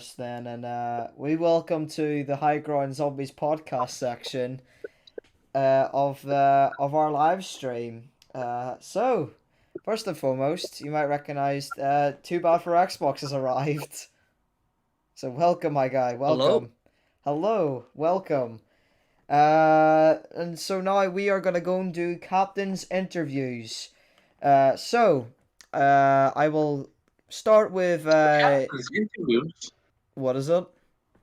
Then, and we welcome to the High Ground Zombies podcast section of our live stream. So first and foremost, you might recognize Toobad4xbox has arrived. So welcome, my guy. Hello. Welcome. Hello. Welcome. And so now we are gonna go and do captain's interviews. I will start with Captain's interviews. what is it?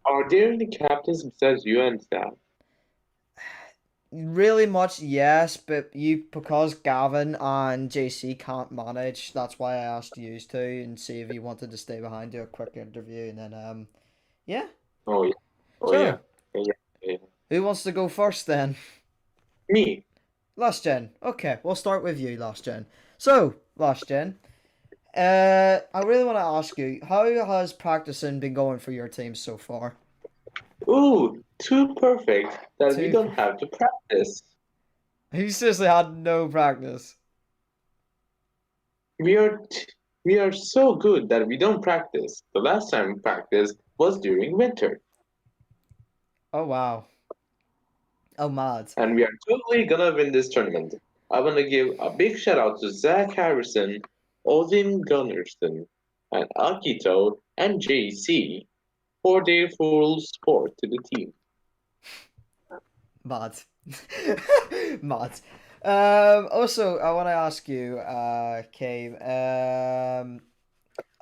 Are there any captains besides you and Zack? Really much, yes, but because Gavin and JC can't manage, that's why I asked you to and see if you wanted to stay behind, do a quick interview, and then yeah. Oh yeah. Oh So, yeah. Yeah. who wants to go first then? Me. Last Gen. Okay, we'll start with you, Last Gen. So, Last Gen, I really want to ask you, how has practicing been going for your team so far? Ooh, too perfect that we Two. don't have to practice. You seriously had no practice. We are so good that we don't practice. The last time we practiced was during winter, Oh wow. Oh mad. and we are totally gonna win this tournament. I wanna give a big shout out to Zach Harrison, Odin Gunnarsson, and Akito and JC for their full support to the team. Mad. Mad. Also, I want to ask you, Cave,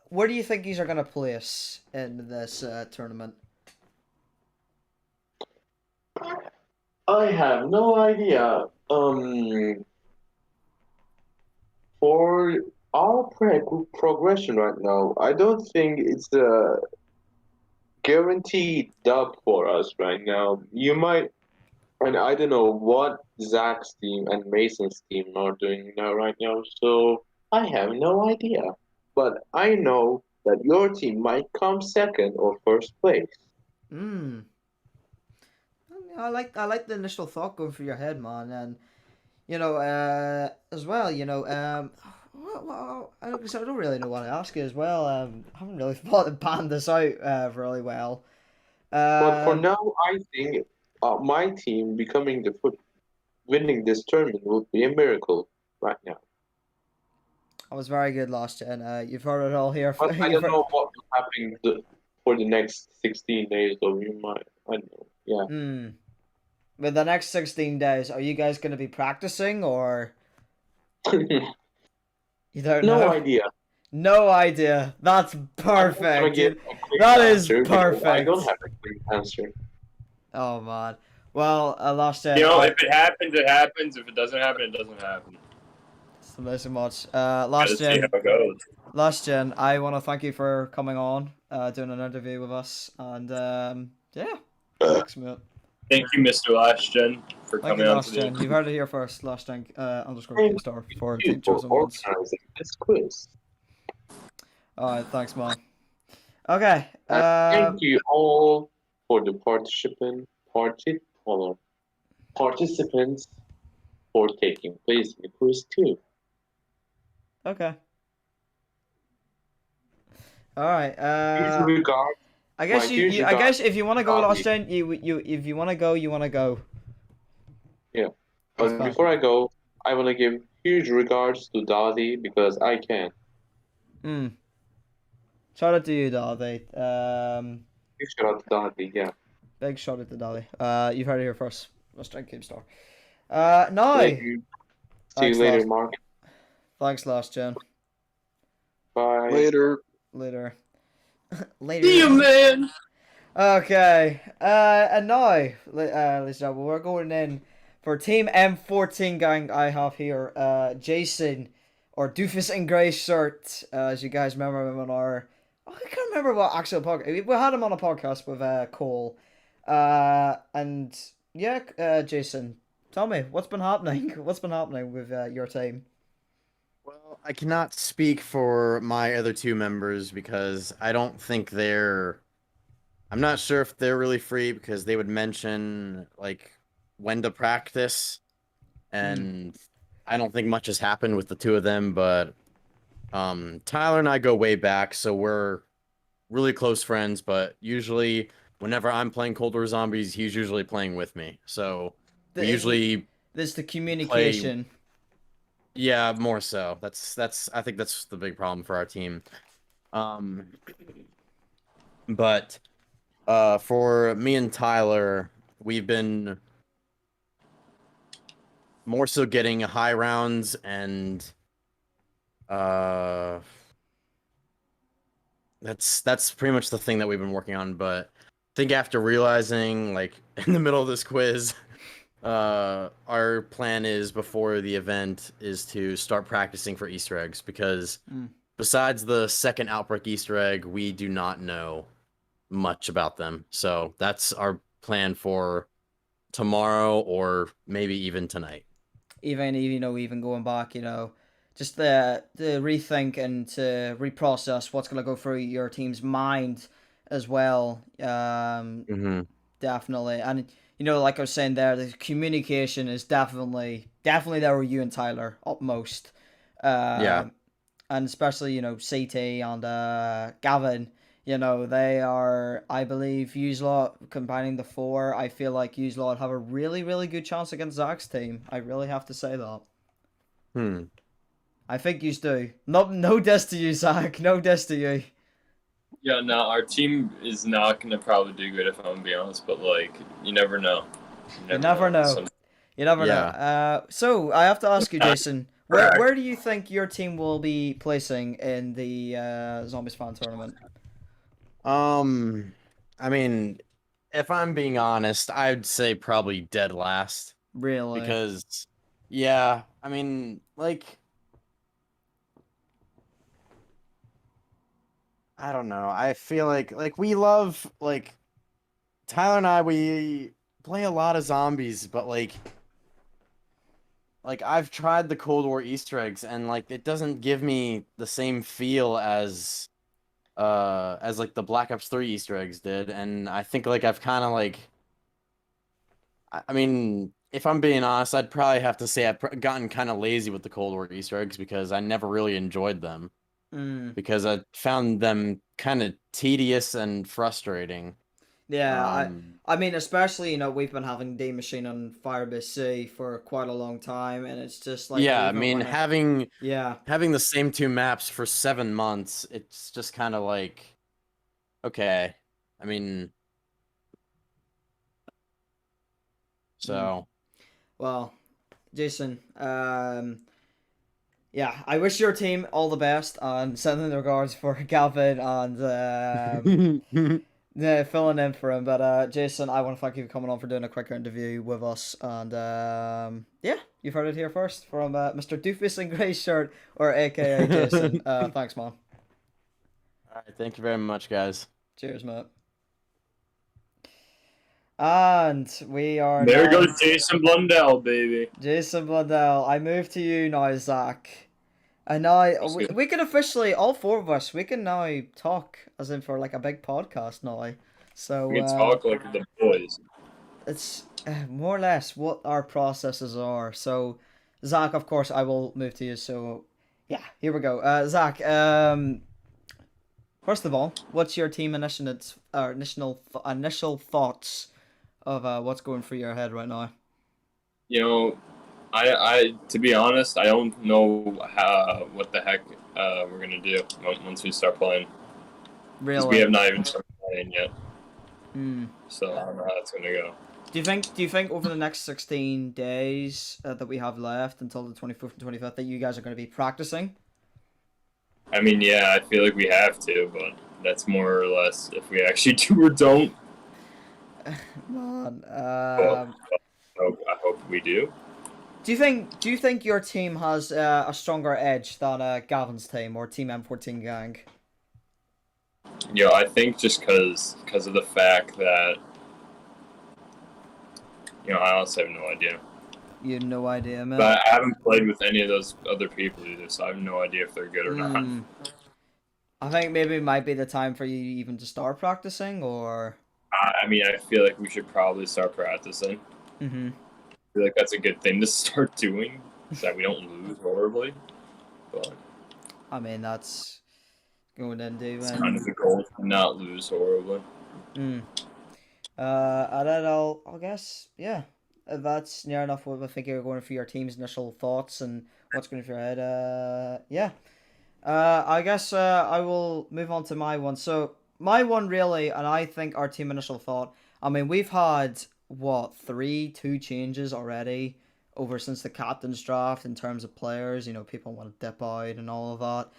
where do you think these are going to place in this tournament? I have no idea. For our progression right now, I don't think it's a guaranteed dub for us right now. You might, and I don't know what Zach's team and Mason's team are doing now right now, so I have no idea. But I know that your team might come second or first place. Hmm. I like the initial thought going through your head, man, and as well, I don't really know what to ask you as well. I haven't really thought and planned this out really well. But for Um, now, I think my team becoming the winning this tournament would be a miracle right now. I was very good last year, and you've heard it all here. But I You've don't heard. know what will happen for the next 16 days, or we might. I don't know. Yeah. Hmm. With the next 16 days, are you guys going to be practicing or you don't No know? idea. No idea. That's I'm not gonna perfect, give dude. a quick That is answer because I don't perfect. have a quick answer. Oh man. Well, last You gen, know, if it happens, it happens. If it doesn't happen, it doesn't happen. so so much. Gotta see how it goes. Last gen. I want to thank you for coming on, doing an interview with us, and yeah, thanks, mate. Thank you, Mr. Last Gen, for Thank you, coming on to last the. gen. You've heard it here first. Last gen, underscore Thank Keemstar for you Team for Chosen Ones. organizing this quiz. All right, thanks, man. Okay. And thank you all for the hold on, participants for taking place in the quiz too. Okay. All right. Huge regards, I my guess huge I regards guess if you want to to go last Dottie. gen, you if you want to go, you want to go. Yeah. That's But fine. before I go, I want to give huge regards to Dottie because I can. Hmm. Shout out to you, Dolly. Big shout out to Dottie, yeah. Big shout out to Dolly. You've heard it here first. Let's try Keemstar. Thank Now. you. See you Thanks, later, last. Mark. Thanks, last gen. Bye. Later. Later. See you, Later. man. Okay. And now, ladies and gentlemen, we're going in for Team M14 gang. I have here, Jason, or Doofus in Grey shirt. As you guys remember him on our, I can't remember what actual podcast. We had him on a podcast with Cole. And yeah, Jason, tell me what's been happening. What's been happening with your team? Well, I cannot speak for my other two members because I don't think they're. I'm not sure if they're really free because they would mention like when to practice, and I don't think much has happened with the two of them. But Tyler and I go way back, so we're really close friends, but usually whenever I'm playing Cold War Zombies, he's usually playing with me. So we usually There's the play. communication. Yeah, more so. That's I think that's the big problem for our team. Um, but for me and Tyler, we've been more so getting high rounds and uh that's pretty much the thing that we've been working on. But I think after realizing, like, in the middle of this quiz, our plan is before the event is to start practicing for Easter eggs because besides the second outbreak Easter egg, we do not know much about them. So that's our plan for tomorrow or maybe even tonight. Even going back, just the rethink and to reprocess what's gonna go through your team's mind as well. Mm-hmm. Definitely, and like I was saying there, the communication is definitely there with you and Tyler utmost. Yeah. And especially CT and Gavin. They are, I believe, Uselot combining the four. I feel like Uselot have a really, really good chance against Zack's team. I really have to say that. Hmm. I think you do. No diss to you, Zack. No diss to you. Yeah, no, our team is not gonna probably do good if I'm gonna be honest, but like you never know. You never know. You never know. Yeah. So I have to ask you, Jason, where do you think your team will be placing in the Zombies Fan Tournament? I mean, if I'm being honest, I'd say probably dead last Really? because, yeah, I mean, like, I don't know. I feel like we love, like, Tyler and I, we play a lot of zombies, but like I've tried the Cold War Easter eggs and like it doesn't give me the same feel as like the Black Ops 3 Easter eggs did, and I think like I've kind of like I mean, if I'm being honest, I'd probably have to say I've gotten kind of lazy with the Cold War Easter eggs because I never really enjoyed them Mm. because I found them kind of tedious and frustrating. Yeah, Um, I mean, especially we've been having D Machine on Firebase C for quite a long time, and it's just like yeah, I even mean when I yeah. having the same two maps for 7 months, it's just kind of like okay. I mean, Mm. so Well, Jason, yeah, I wish your team all the best, and sending the regards for Gavin and yeah, filling in for him. But Jason, I want to thank you for coming on for doing a quicker interview with us. And yeah, you've heard it here first from Mr. Doofus in Grey Shirt, or AKA Jason. Thanks, man. all right, thank you very much, guys. Cheers, mate. And we are There now goes Jason Blundell, baby. Jason Blundell. I move to you now, Zach. And now we can officially, all four of us, we can now talk as in for like a big podcast now. So We can talk like the boys. it's more or less what our processes are. So, Zach, of course, I will move to you. So, yeah, here we go. Zach, first of all, what's your team initial thoughts of what's going through your head right now? You know, I to be honest, I don't know how what the heck we're gonna do once we start playing. Because we Really? have not even started playing yet. Hmm. So I don't know how it's gonna go. Do you think over the next 16 days that we have left until the 24th and 25th that you guys are going to be practicing? I mean, yeah, I feel like we have to, but that's more or less if we actually do or don't. Man, I hope we do. do you think your team has a stronger edge than Gavin's team or Team M14 gang? You know, I think just because of the fact that I honestly have no idea. You have no idea, man. But I haven't played with any of those other people either, so I have no idea if they're good or not. I think maybe it might be the time for you even to start practicing, or. I mean, I feel like we should probably start practicing. Mm-hmm. I feel like that's a good thing to start doing, so that we don't lose horribly. But I mean, that's going into. It's kind And of the goal to not lose horribly. mm, and then I guess, yeah, that's near enough what I think you're going for your team's initial thoughts and what's going through your head. Yeah. I guess I will move on to my one. So my one really, and I think our team initial thought. I mean, we've had what two changes already over since the captain's draft in terms of players. You know, people want to dip out and all of that,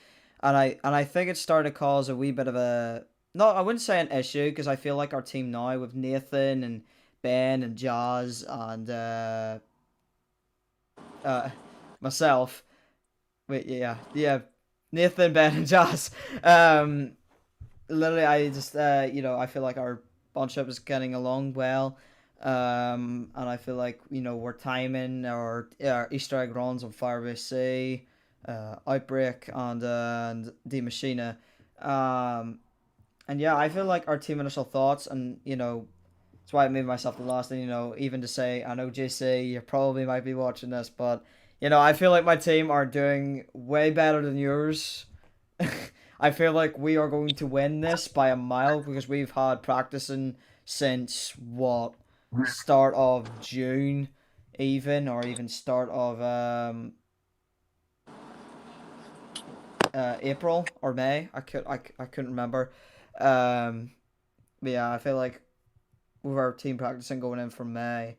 and I think it started to cause a wee bit of a no, I wouldn't say an issue because I feel like our team now with Nathan and Ben and Jazz and uh myself. Wait, yeah, Nathan, Ben, and Jazz. Um, Literally, I just I feel like our bondship is getting along well. And I feel like we're timing our Easter egg runs on Firebase C, Outbreak, and the Machina. And yeah, I feel like our team initial thoughts, and that's why I made myself the last. And even to say, I know JC, you probably might be watching this, but I feel like my team are doing way better than yours. I feel like we are going to win this by a mile because we've had practicing since what start of June, or even start of April or May. I couldn't remember. Um, but yeah, I feel like with our team practicing going in for May,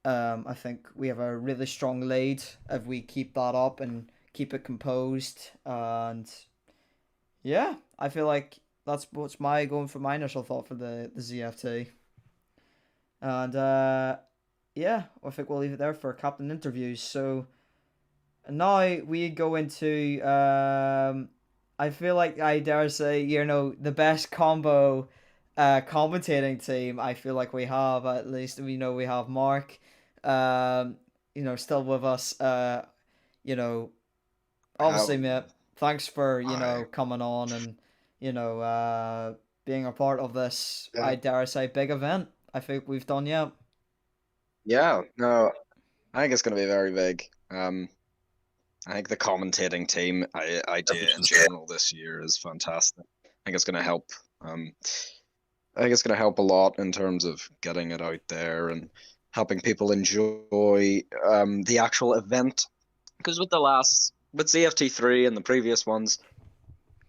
I think we have a really strong lead if we keep that up and keep it composed. And yeah, I feel like that's what's my going for my initial thought for the ZFT. And yeah, I think we'll leave it there for captain interviews. So now we go into I feel like I dare say the best combo commentating team I feel like we have. At least we have Mark still with us. You know Obviously, mate, thanks for Hi. coming on and being a part of this. Yeah. I dare say big event. I think we've done yet. Yeah, no, I think it's going to be very big. I think the commentating team I do in general this year is fantastic. I think it's going to help. I think it's going to help a lot in terms of getting it out there and helping people enjoy the actual event. Because with ZFT3 and the previous ones,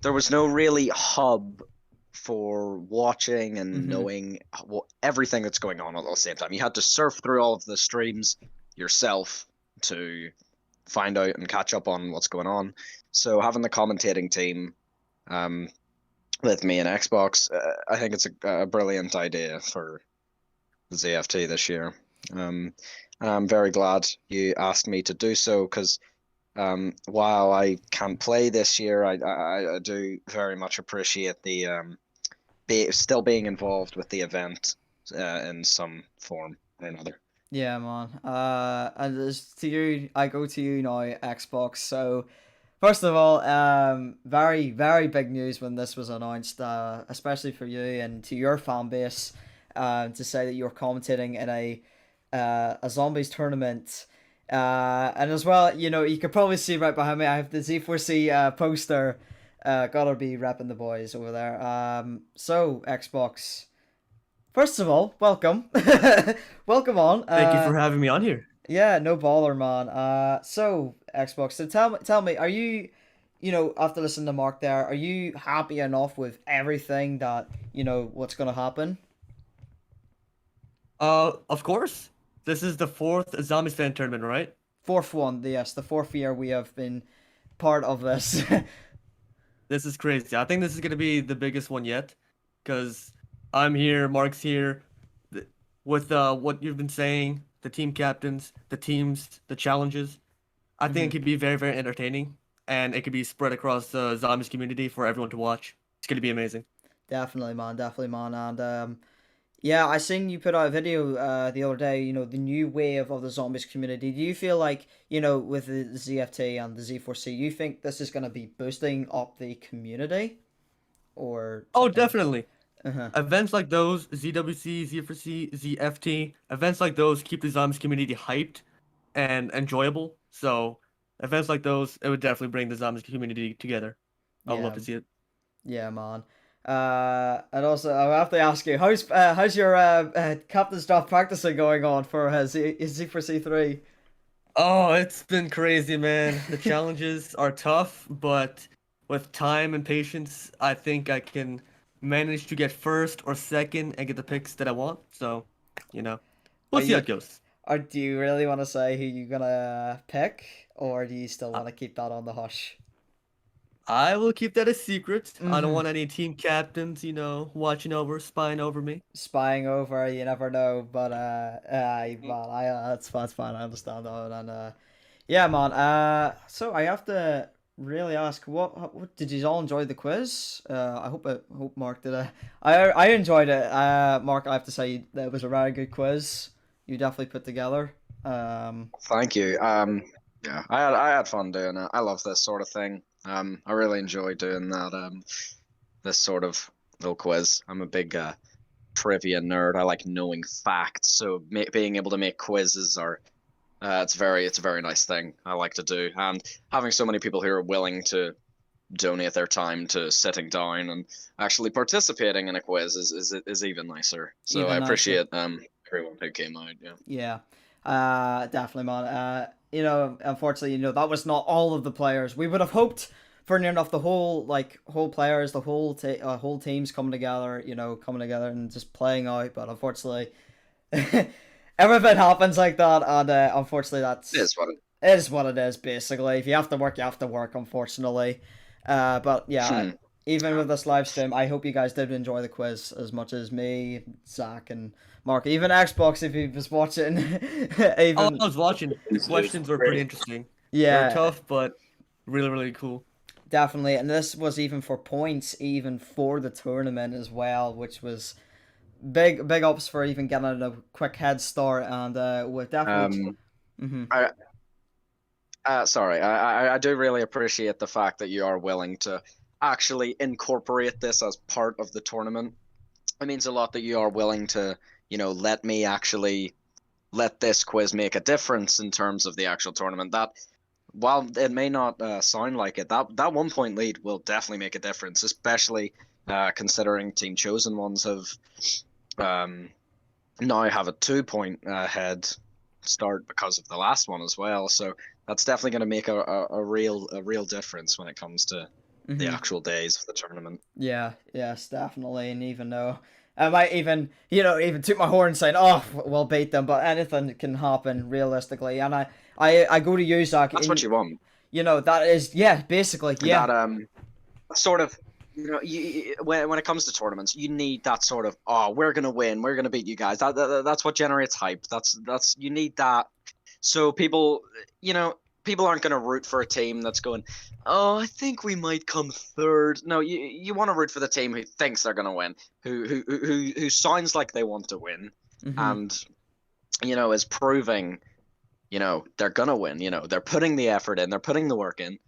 there was no really hub for watching and knowing everything that's going on at the same time. You had to surf through all of the streams yourself to find out and catch up on what's going on. So having the commentating team with me and Xbox, I think it's a brilliant idea for the ZFT this year. I'm very glad you asked me to do so because while I can't play this year, I do very much appreciate the still being involved with the event in some form or another. Yeah, man. And to you, I go to you now, Xbox. So, first of all, very very big news when this was announced, especially for you and to your fan base, to say that you're commentating in a zombies tournament. And as well, you can probably see right behind me, I have the Z4C poster. Gotta be repping the boys over there. So Xbox. First of all, welcome, welcome on. Thank you for having me on here. Yeah, no baller, man. So Xbox. So tell me, are you, after listening to Mark there, are you happy enough with everything that what's gonna happen? Of course. This is the fourth Zombies fan tournament, right? Fourth one, yes, the fourth year we have been part of this. This is crazy. I think this is gonna be the biggest one yet, because I'm here, Mark's here, with what you've been saying, the team captains, the teams, the challenges. I think it could be very, very entertaining, and it could be spread across the Zombies community for everyone to watch. It's gonna be amazing. Definitely, man. And yeah, I seen you put out a video the other day, the new wave of the zombies community. Do you feel like, with the ZFT and the Z4C, you think this is going to be boosting up the community? Or Oh, something? definitely. Uh-huh. Events like those, ZWC, Z4C, ZFT, events like those keep the Zombies community hyped and enjoyable. So events like those, it would definitely bring the Zombies community together. I would love Yeah. to see it. Yeah, man. And also, I have to ask you, how's your captain staff practicing going on for Z for C3? Oh, it's been crazy, man. The challenges are tough, but with time and patience, I think I can manage to get first or second and get the picks that I want. So, you know, Are we'll see how you, it goes. or do you really want to say who you're gonna pick, or do you still I want to keep that on the hush? I will keep that a secret. I don't Mm-hmm. want any team captains, watching over, spying over me. Spying over, you never know, but Mhm. man, that's fine. I understand that, and yeah, man. So I have to really ask, what did you all enjoy the quiz? I hope Mark did. I enjoyed it. Mark, I have to say that it was a very good quiz. You definitely put together. Thank you. Yeah, I had fun doing it. I love this sort of thing. I really enjoy doing that. This sort of little quiz. I'm a big trivia nerd. I like knowing facts. So being able to make quizzes are it's a very nice thing. I like to do, and having so many people who are willing to donate their time to sitting down and actually participating in a quiz is even nicer. So I Even nicer. appreciate everyone who came out. Yeah. Yeah, definitely, man. Unfortunately, that was not all of the players. We would have hoped for near enough the whole players, the whole teams coming together, coming together and just playing out. But unfortunately, everything happens like that, and unfortunately, It is what it is what it is. Basically, if you have to work, you have to work. Unfortunately, but yeah, it. even with this live stream, I hope you guys did enjoy the quiz as much as me, Zach, and Mark. Even Xbox, if he was watching, Oh, even I was watching. The It's questions were pretty great. interesting. They were yeah, tough, but really, really cool. definitely. And this was even for points, even for the tournament as well, which was big ups for even getting a quick head start. And with definitely, Um, mm-hmm. I sorry, I do really appreciate the fact that you are willing to actually incorporate this as part of the tournament. It means a lot that you are willing to, let me actually let this quiz make a difference in terms of the actual tournament. That while it may not sound like it, that 1 point lead will definitely make a difference, especially considering Team Chosen ones have um, now have a 2 point head start because of the last one as well. So that's definitely going to make a real difference when it comes to the Mm-hmm. actual days of the tournament. Yeah, yes, definitely. And even though I might even, even toot my horn saying, "Oh, we'll beat them," but anything can happen realistically. And I go to you, Zach, That's what and you want. that is, yeah, basically, yeah. That sort of when it comes to tournaments, you need that sort of we're gonna win, we're gonna beat you guys. That's what generates hype. That's you need that. So people aren't gonna root for a team that's going, oh, I think we might come third. No, you want to root for the team who thinks they're gonna win, who sounds like they want to win, Mm-hmm. and is proving they're gonna win. They're putting the effort in, they're putting the work in,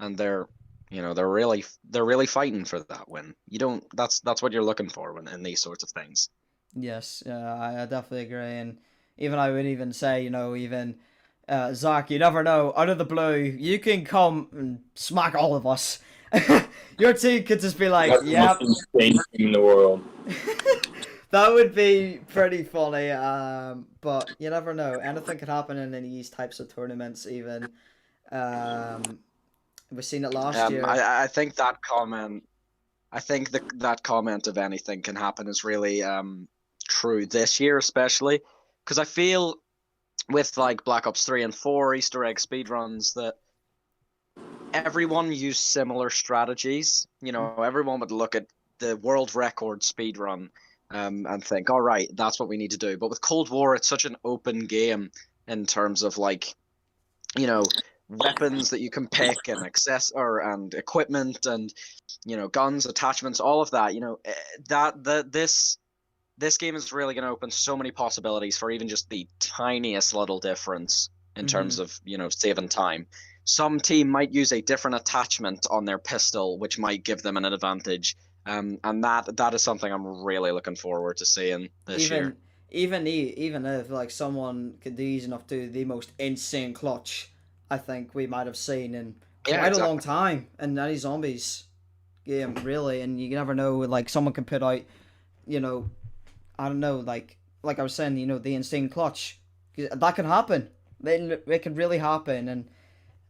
and they're really fighting for that win. You don't. That's what you're looking for when in these sorts of things. Yes, I definitely agree. And even I would even say, even Zach, you never know, out of the blue, you can come and smack all of us. Your team could just be like, That's the most "Yep." insane team in the world. That would be pretty funny. But you never know. Anything could happen in these types of tournaments. Even um, we've seen it last year. I think that comment. I think that comment of anything can happen is really true this year, especially because I feel with like Black Ops 3 and 4 Easter egg speedruns that everyone used similar strategies. Everyone would look at the world record speedrun and think, all right, that's what we need to do. But with Cold War, it's such an open game in terms of like, you know, weapons that you can pick and and equipment and guns, attachments, all of that. This game is really going to open so many possibilities for even just the tiniest little difference in Mm-hmm. terms of saving time. Some team might use a different attachment on their pistol, which might give them an advantage. And that is something I'm really looking forward to seeing this year. Even if like someone could do easy enough to do the most insane clutch, I think we might have seen in Yeah, quite a long exactly. time in any zombies. game, really, and you never know. Like someone can put out, you know, I don't know, like I was saying, the insane clutch. That can happen. It can really happen, and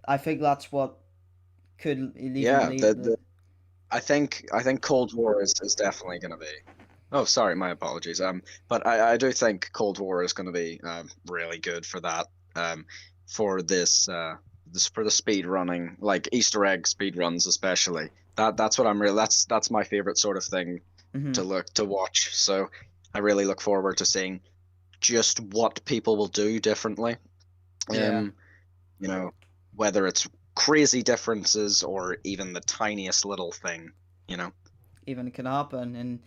I think that's what could even Yeah, lead the. I think Cold War is definitely going to be. Oh, sorry, my apologies. But I do think Cold War is going to be really good for that. For this for the speed running, like Easter egg speed runs, especially. That's what I'm real. That's my favorite sort of thing Hmm. to watch. So I really look forward to seeing just what people will do differently. Yeah, Um, you know, whether it's crazy differences or even the tiniest little thing, you know. even can happen, and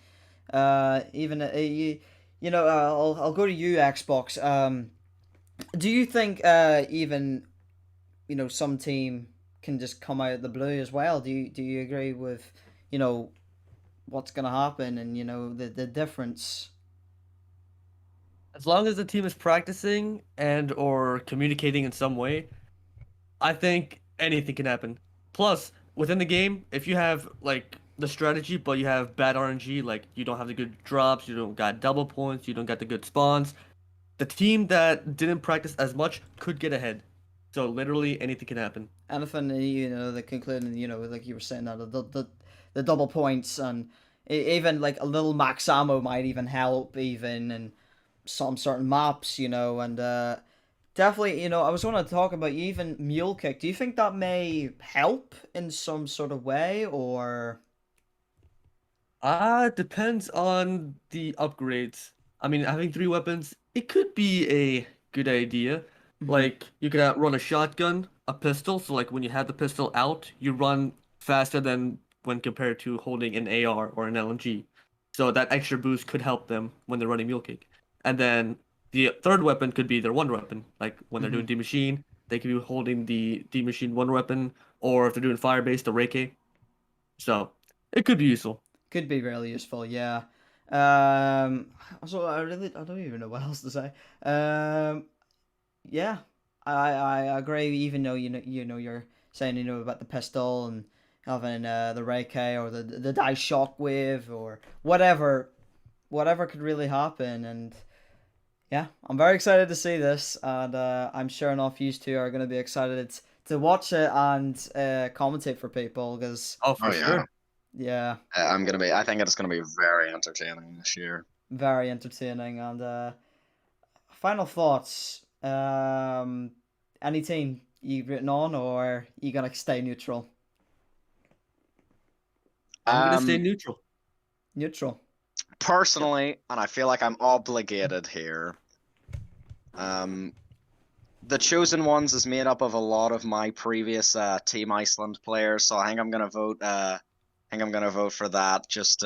even I'll go to you, Xbox. Do you think even some team can just come out of the blue as well? Do you agree with what's gonna happen and the difference? As long as the team is practicing and or communicating in some way, I think anything can happen. Plus, within the game, if you have like the strategy, but you have bad RNG, like you don't have the good drops, you don't got double points, you don't got the good spawns, the team that didn't practice as much could get ahead. So literally anything can happen. Anything the concluding like you were saying that the double points and even like a little max ammo might even help even and some certain maps and definitely I was going to talk about even mule kick. Do you think that may help in some sort of way or? Depends on the upgrades. I mean, having three weapons, it could be a good idea. Mhm. Like, you could run a shotgun, a pistol, so like when you have the pistol out, you run faster than when compared to holding an AR or an LMG. So that extra boost could help them when they're running mule kick. And then the third weapon could be their one weapon. Like when they're doing Mhm. D machine, they could be holding the D machine one weapon, or if they're doing fire base, the Reiki. So it could be useful. Could be really useful, yeah. So I don't even know what else to say. Yeah, I agree. Even though you're saying about the pistol and having the Reiki or the dice shockwave or whatever could really happen. And yeah, I'm very excited to see this, and I'm sure enough you two are going to be excited to watch it and commentate for people because Oh, Oh for yeah, sure. yeah, I'm gonna be. I think it's gonna be very entertaining this year. very entertaining. And final thoughts. Any team you've written on, or you gonna stay neutral? I'm gonna stay Um, neutral. Neutral. Personally, and I feel like I'm obligated here. Um, the chosen ones is made up of a lot of my previous Team Iceland players, so I think I'm gonna vote. I think I'm gonna vote for that just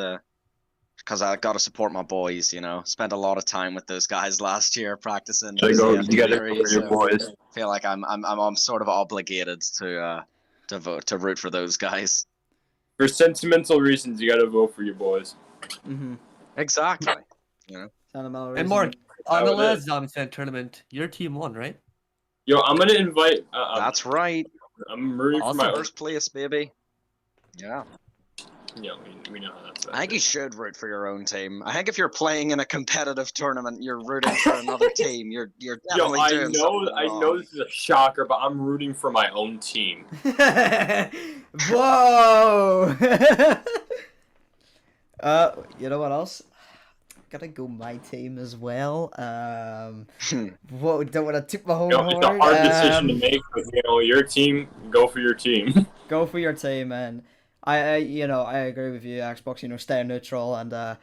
because I got to support my boys. You know, spent a lot of time with those guys last year practicing So go, CF you gotta go theory, for your so boys. I feel like I'm sort of obligated to vote to root for those guys. For sentimental reasons, you gotta vote for your boys. Mm-hmm. Exactly. You know. Sentimental And reason. Mark, on the How it last is. Zombie tournament, your team won, right? Yo, I'm gonna invite. That's right. I'm rooting for my Awesome. own. First place, baby. Yeah. Yeah, we know how that's. I think you should root for your own team. I think if you're playing in a competitive tournament, you're rooting for another team. You're Yo, definitely doing something I wrong. know this is a shocker, but I'm rooting for my own team. Whoa! You know what else? Gotta go my team as well. Whoa, don't want to tip my own You know, it's a horn. hard decision to make, but your team, go for your team. Go for your team, and I agree with you, Xbox. Stay neutral and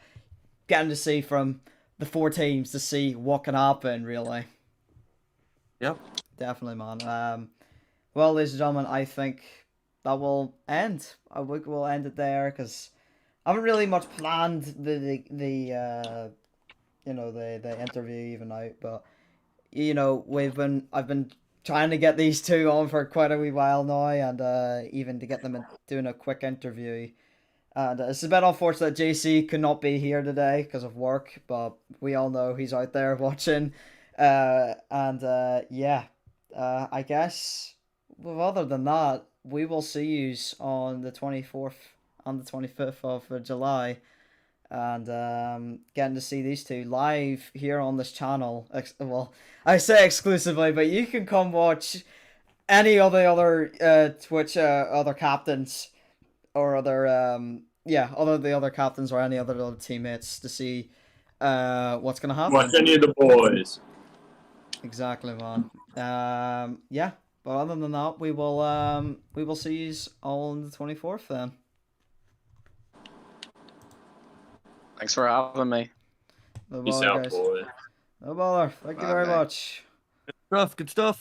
getting to see from the four teams to see what can happen. Really, Yep. definitely, man. Well, ladies and gentlemen, I think that will end. I think we'll end it there because I haven't really much planned the interview even out, but I've been trying to get these two on for quite a wee while now, and even to get them doing a quick interview. And it's a bit unfortunate that JC could not be here today because of work, but we all know he's out there watching. Yeah, I guess. Well, other than that, we will see you on the 24th on the 25th of July, and getting to see these two live here on this channel. Well, I say exclusively, but you can come watch any of the other Twitch other captains or other other captains or any other teammates to see what's gonna happen. Watch any of the boys. Exactly, man. Yeah. But other than that, we will see you all on the 24th then. Thanks for having me. No Peace bother, out, guys. boy. No bother. Thank you very Bye. much. Good stuff.